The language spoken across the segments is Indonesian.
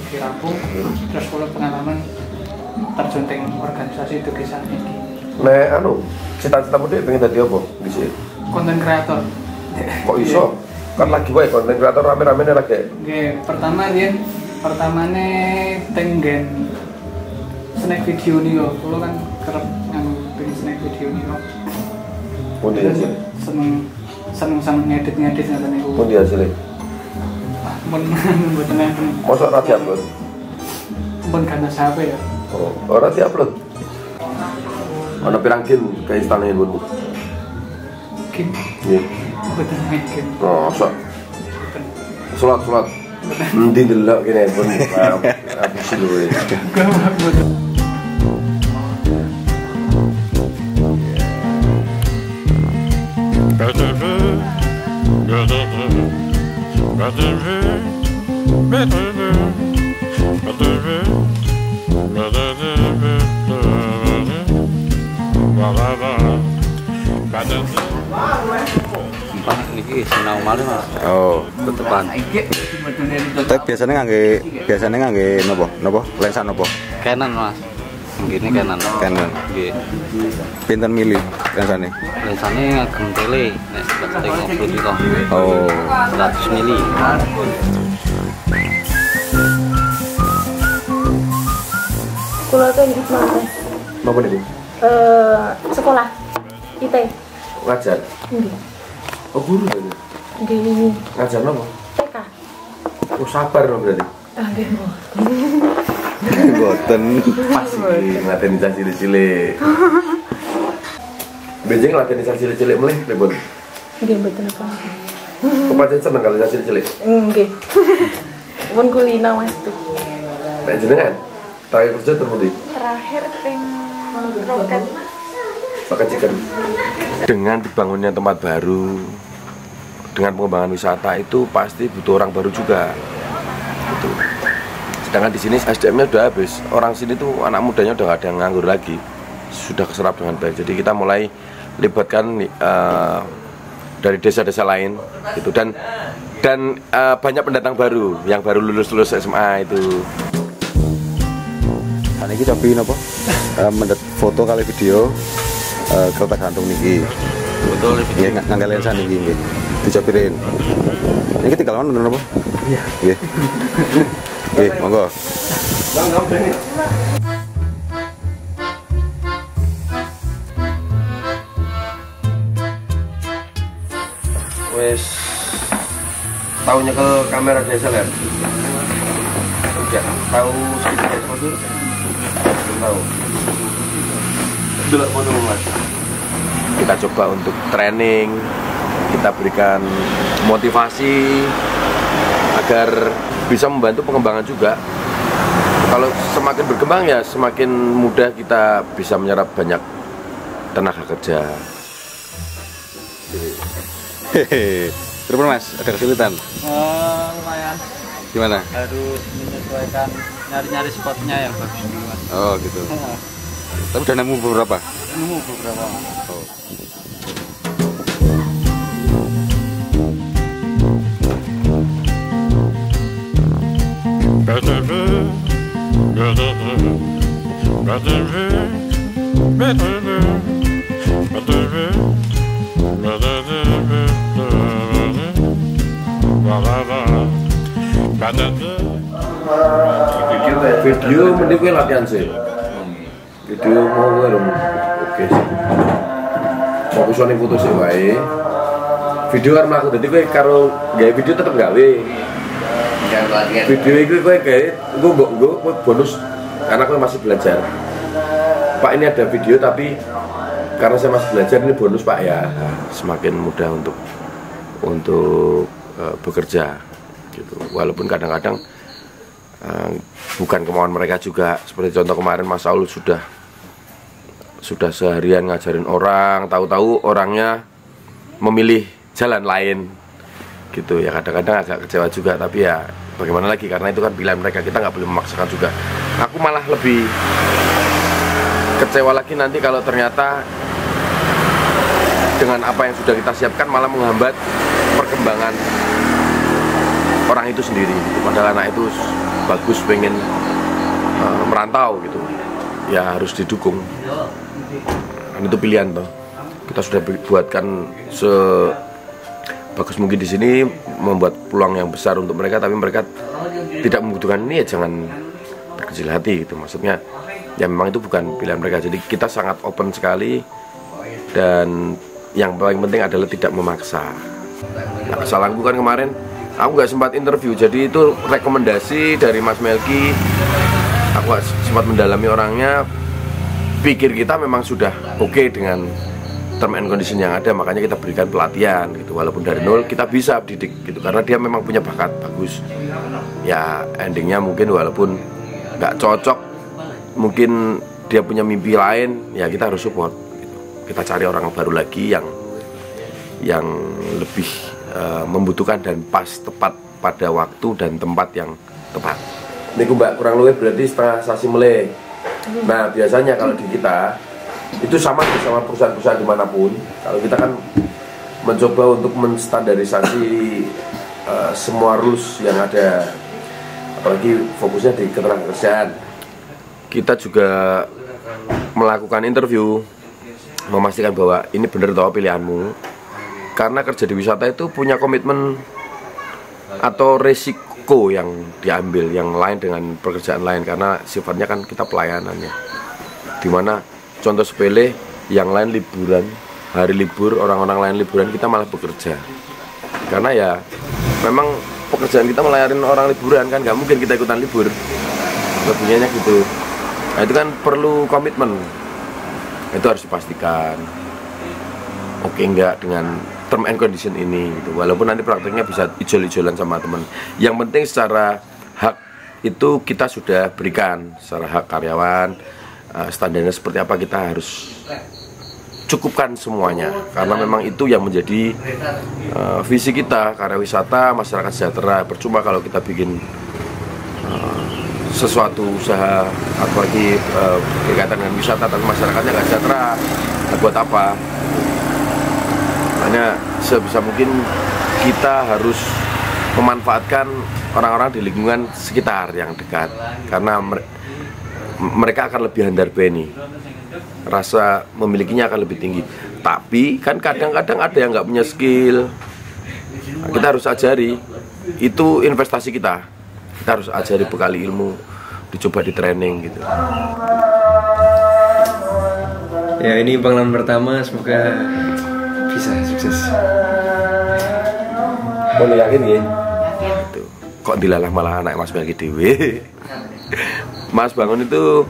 di Lampung, terus kalau pengalaman terjun teng organisasi itu kisah ini. Nek anu, cita-citamu dhewe pengen dadi apa dhisik? Konten kreator. Kok iso? Kan lagi wae konten kreator rame-ramene lagi. Nggih, pertamane teng gen snack video niku. Kulo kan kerep nganu pengen snack video niku. Pundi hasil? Seneng ngedit ngoten niku. Pundi hasil? Mun mboten enten. Mosok ora diupload? Pun ganti HP ya. Oh, ora diupload. Ana pirang game ke istana handphonemu? Game. Nggih. Mboten main game. Mosok. Salat. Endi delok kene handphone. Aku sih lho. Mboten. Niki sinau malih Mas. Oh, Tetepan. tapi biasanya ngangge nopo? Lensa nopo? Canon Mas. Gini Canon. Canon. Nggih. Pinten milih lensane? Lensane ngagem tele nek teng ngobrol iki kok. Oh, 100 mili. Kulo tuh hidup mana? Napa niku? Sekolah IT. Ngajar. Nggih. Oh, guru ya? Nggih. Ngajar napa? TK. Oh, sabar dong berarti. Nggih, Bu. boten. Pas iki ngateni cah cilik-cilik. Benjing latihan cah cilik-cilik mulih pripun? Nggih, mboten apa. Kok pancen seneng kalau cah cilik-cilik? Nggih. Pun kulino Mas tuh. Nek jenengan terakhir kerja temundi Terakhir ping roket. pakai chicken. Dengan dibangunnya tempat baru, dengan pengembangan wisata itu pasti butuh orang baru juga. Gitu. Sedangkan di sini SDM-nya udah habis. Orang sini tuh anak mudanya udah gak ada yang nganggur lagi. Sudah keserap dengan baik. Jadi kita mulai libatkan dari desa-desa lain gitu dan banyak pendatang baru yang baru lulus SMA itu. Nah, ini cobi napa? Mendet foto kali video kereta gantung niki. Betul iki. Nggih, ngangge lensa niki nggih. Dicobirin. Niki tinggal ono napa? Iya. Nggih. Nggih, monggo. Wes tahu nyekel kamera DSLR? Udah tahu sedikit exposure? Belum tahu. Delok foto Mas. Kita coba untuk training, kita berikan motivasi agar bisa membantu pengembangan juga. Kalau semakin berkembang ya semakin mudah kita bisa menyerap banyak tenaga kerja. Hehe. Terus Mas, ada kesulitan? Lumayan Gimana? harus menyesuaikan nyari spotnya yang bagus dulu Mas. Oh, gitu. Tapi udah nemu beberapa? Nemu beberapa Mas. Oh. Video mending gue latihan sih. Video mau gue dong. Oke sih. Fokus ning foto sih wae. Video kan mlaku dadi gue karo gawe video tetep gawe. Video itu gue kayak gue bonus karena gue masih belajar. Pak ini ada video tapi karena saya masih belajar ini bonus Pak ya. Semakin mudah untuk bekerja gitu. Walaupun kadang-kadang bukan kemauan mereka juga. Seperti contoh kemarin Mas Saul sudah seharian ngajarin orang, tahu-tahu orangnya memilih jalan lain gitu ya. Kadang-kadang agak kecewa juga, tapi ya bagaimana lagi, karena itu kan pilihan mereka, kita nggak boleh memaksakan juga. Aku malah lebih kecewa lagi nanti kalau ternyata dengan apa yang sudah kita siapkan malah menghambat perkembangan orang itu sendiri gitu. Padahal anak itu bagus pengen merantau gitu, ya harus didukung. Kan itu pilihan toh. Kita sudah buatkan sebagus mungkin di sini, membuat peluang yang besar untuk mereka, tapi mereka tidak membutuhkan ini, ya jangan berkecil hati gitu. Maksudnya ya memang itu bukan pilihan mereka. Jadi kita sangat open sekali, dan yang paling penting adalah tidak memaksa. Nah, kesalahanku kan kemarin aku nggak sempat interview, jadi itu rekomendasi dari Mas Melki. Aku gak sempat mendalami orangnya. Pikir kita memang sudah oke dengan term and condition yang ada, makanya kita berikan pelatihan gitu. Walaupun dari nol kita bisa didik gitu, karena dia memang punya bakat bagus. Ya endingnya mungkin walaupun nggak cocok, mungkin dia punya mimpi lain, ya kita harus support gitu. Kita cari orang baru lagi yang lebih membutuhkan dan pas tepat pada waktu dan tempat yang tepat. Ini Mbak, kurang lebih berarti setengah sasi meleh. Nah biasanya kalau di kita itu sama perusahaan-perusahaan dimanapun, kalau kita kan mencoba untuk menstandarisasi semua rules yang ada, apalagi fokusnya di ketenagakerjaan. Kita juga melakukan interview, memastikan bahwa ini benar toh pilihanmu, karena kerja di wisata itu punya komitmen atau resiko yang diambil yang lain dengan pekerjaan lain, karena sifatnya kan kita pelayanannya, dimana contoh sepele yang lain liburan, hari libur, orang-orang lain liburan, kita malah bekerja. Karena ya memang pekerjaan kita melayani orang liburan, kan nggak mungkin kita ikutan libur, lebihnya gitu. Nah itu kan perlu komitmen, itu harus dipastikan oke enggak dengan term and condition ini gitu. Walaupun nanti prakteknya bisa ijol-ijolan sama teman, yang penting secara hak itu kita sudah berikan, secara hak karyawan, standarnya seperti apa kita harus cukupkan semuanya, karena memang itu yang menjadi visi kita, karya wisata masyarakat sejahtera. Percuma kalau kita bikin sesuatu usaha apalagi berkaitan dengan wisata tapi masyarakatnya nggak sejahtera, buat apa? Makanya sebisa mungkin kita harus memanfaatkan orang-orang di lingkungan sekitar yang dekat, karena mereka akan lebih handarbeni, rasa memilikinya akan lebih tinggi. Tapi kan kadang-kadang ada yang nggak punya skill, kita harus ajari, itu investasi kita harus ajari, bekali ilmu, dicoba di training gitu. Ya ini pengalaman pertama, semoga bisa sukses. Mau yakin ya? Gitu. Kok dilalah malah anak Mas Melki dewe. Mas Bangun itu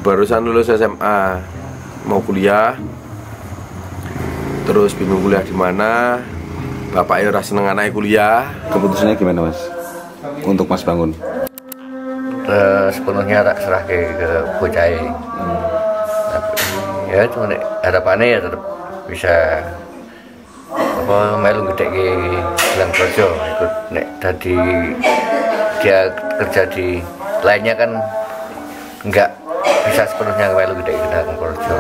barusan lulus SMA, mau kuliah, terus bingung kuliah di mana. Bapaknya udah seneng anaknya kuliah. Keputusannya gimana Mas? Untuk Mas Bangun? Sepenuhnya tak serah ke bocah. Ya cuma harapannya ya tetap bisa apa melu gede ke Gilang Projo, ikut nek tadi dia kerja di lainnya kan nggak bisa sepenuhnya melu gede ke Gilang Projo.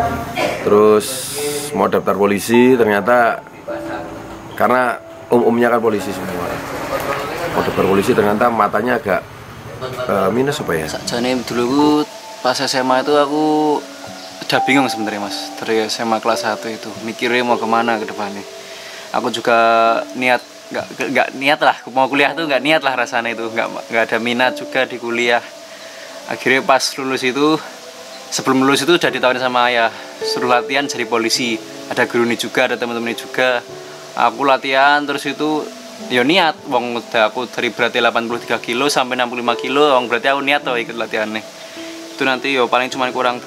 Terus mau daftar polisi, ternyata karena umumnya kan polisi semua, mau daftar polisi ternyata matanya agak minus apa ya? Sakjane dulu pas SMA itu aku udah bingung sebenarnya Mas, dari SMA kelas 1 itu mikirnya mau kemana ke depannya. Aku juga nggak niat lah, mau kuliah tuh nggak niat lah rasanya itu, nggak ada minat juga di kuliah. Akhirnya pas lulus itu, sebelum lulus itu udah ditawarin sama ayah, suruh latihan jadi polisi. Ada guru ini juga, ada teman-teman juga. Aku latihan terus itu, ya niat, wong udah aku dari berarti 83 kilo sampai 65 kilo, wong berarti aku niat tuh ikut latihannya. Itu nanti yo paling cuma kurang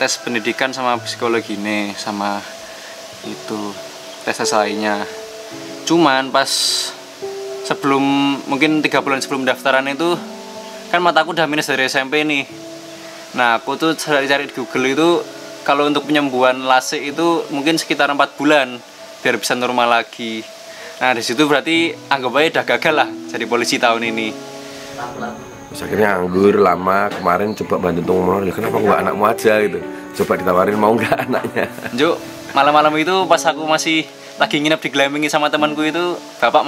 tes pendidikan sama psikologi nih, sama itu tes lainnya. Cuman pas sebelum mungkin 3 bulan sebelum daftaran itu kan mataku udah minus dari SMP nih. Nah aku tuh cari-cari di Google itu kalau untuk penyembuhan LASIK itu mungkin sekitar 4 bulan biar bisa normal lagi. Nah di situ berarti anggap aja udah gagal lah jadi polisi tahun ini. Terus akhirnya nganggur lama, kemarin coba bantu ngomong, ya kenapa nggak anakmu aja gitu. Coba ditawarin mau nggak anaknya. Juk, malam-malam itu pas aku masih lagi nginep di glamping sama temanku itu, bapak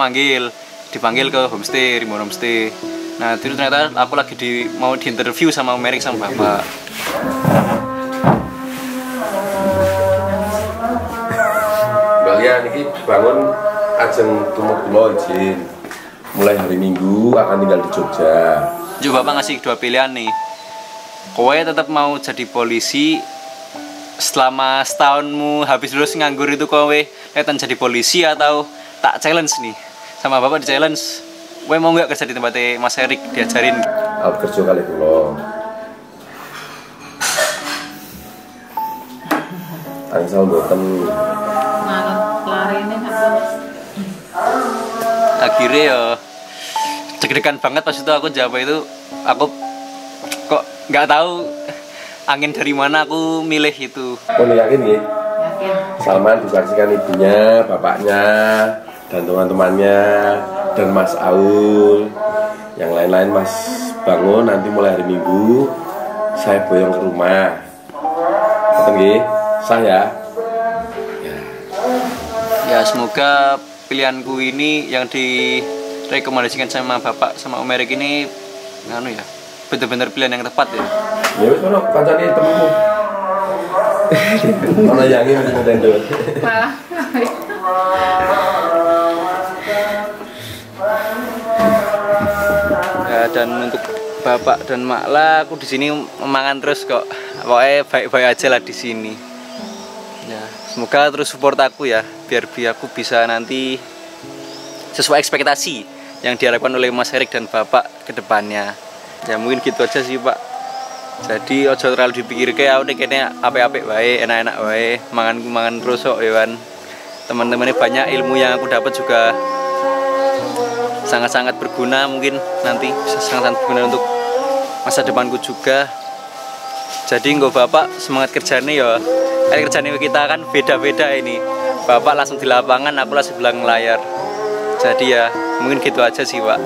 dipanggil ke homestay, Rimbo Homestay. Nah itu ternyata aku lagi mau diinterview sama Om Erik sama bapak. Kalian ini bangun ajeng tumut kula izin. Mulai hari Minggu akan tinggal di Jogja. Juga bapak ngasih 2 pilihan nih. Kowe tetap mau jadi polisi selama setahunmu habis lulus nganggur itu kowe kelihatan jadi polisi atau tak challenge nih sama bapak di challenge. Kowe mau nggak kerja di tempatnya Mas Erik diajarin? Aku kerja kali kula. Angsal mboten. Akhirnya ya deg-degan banget pas itu aku jawab itu. Aku kok nggak tahu angin dari mana aku milih itu. Kau yakin ya? Salman disaksikan ibunya, bapaknya, dan teman-temannya, dan Mas Aul. Yang lain-lain Mas bangun nanti mulai hari Minggu saya boyong ke rumah. Ketemu saya. Ya semoga pilihanku ini yang direkomendasikan sama bapak sama Om Erik ini nganu ya benar-benar pilihan yang tepat ya. Ya wis ono kancane temenmu. Ono yang ini Nintendo. Ya dan untuk bapak dan mak lah aku di sini memangan terus kok. Pokoknya baik-baik aja lah di sini. Ya, semoga terus support aku ya biar aku bisa nanti sesuai ekspektasi yang diharapkan oleh Mas Erik dan bapak ke depannya. Ya mungkin gitu aja sih Pak. Jadi ojo terlalu dipikir kayak udah kayaknya apik-apik wae, enak-enak wae, mangan terus kok ya. Teman-temannya banyak, ilmu yang aku dapat juga sangat-sangat berguna, mungkin nanti bisa sangat-sangat berguna untuk masa depanku juga. Jadi nggak bapak semangat kerjanya ya. Kerjanya kita kan beda-beda ini. Bapak langsung di lapangan, aku langsung bilang layar. Jadi ya mungkin gitu aja sih Pak.